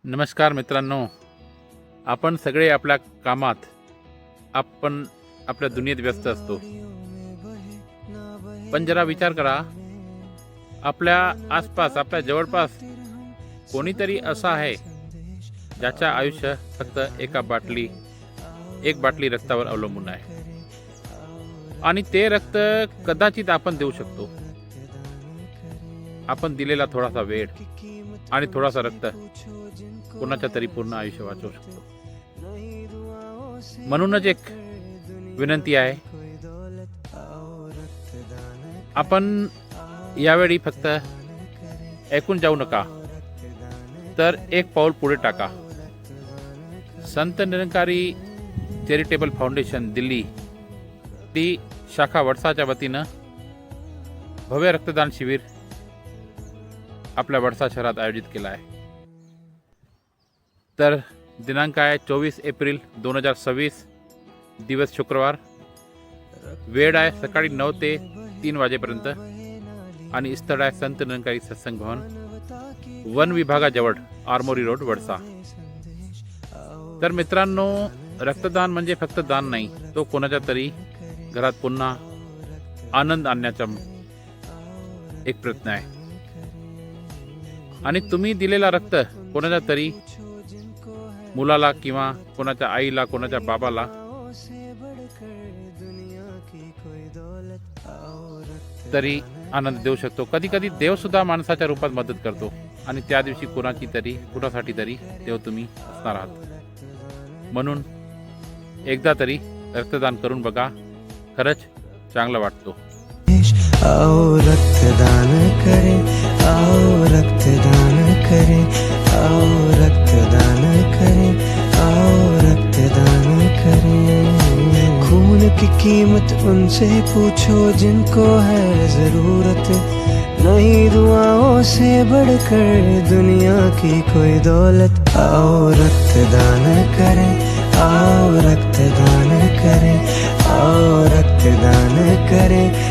नमस्कार मित्रांनो, आपण सगळे आपल्या कामात आपण आपल्या दुनियेत व्यस्त असतो. पण जरा विचार करा, आपल्या आसपास आपल्या जवळपास कोणीतरी असं आहे ज्याचं आयुष्य फक्त एक बाटली रक्तावर अवलंबून आहे. आणि ते रक्त कदाचित आपण देऊ शकतो. आपण दिलेला थोडासा वेळ आणि थोडासा रक्त कोणाच्या तरी पूर्ण आयुष्य वाचवू शकतो. म्हणूनच एक विनंती आहे, आपण यावेळी फक्त ऐकून जाऊ नका, तर एक पाऊल पुढे टाका. संत निरंकारी चॅरिटेबल फाउंडेशन दिल्ली ती शाखा वडसाच्या वतीनं भव्य रक्तदान शिबिर आपल्या वडसा शहरात आयोजित केला आहे. तर दिनांक आहे 24 एप्रिल 2026, दिवस शुक्रवार. वेळ आहे सकाळी 9 ते 3 वाजेपर्यंत आणि स्थळ आहे संत निरंकारी सत्संग भवन, वन विभागाजवळ, आरमोरी रोड, वडसा. तर मित्रांनो, रक्तदान म्हणजे फक्त दान नाही, तो कोणाच्या तरी घरात पुन्हा आनंद आणण्याचा एक प्रयत्न आहे. आणि तुम्ही दिलेला रक्त कोणाच्या तरी मुलाला किंवा कोणाच्या आईला, कोणाच्या बाबाला तरी आनंद देऊ शकतो. कधी कधी देव सुद्धा माणसाच्या रूपात मदत करतो आणि त्या दिवशी कुणासाठी तरी देव तुम्ही असणार आहात. म्हणून एकदा तरी रक्तदान करून बघा, खरंच चांगलं वाटतो. आओ रक्तदान करें, आओ रक्तदान करें, आओ रक्तदान करें, आओ रक्तदान करें. खून की कीमत उनसे पूछो जिनको है जरूरत, नहीं दुआओं से बढ़कर दुनिया की कोई दौलत. आओ रक्तदान करें, आओ रक्तदान करें, आओ रक्तदान करें,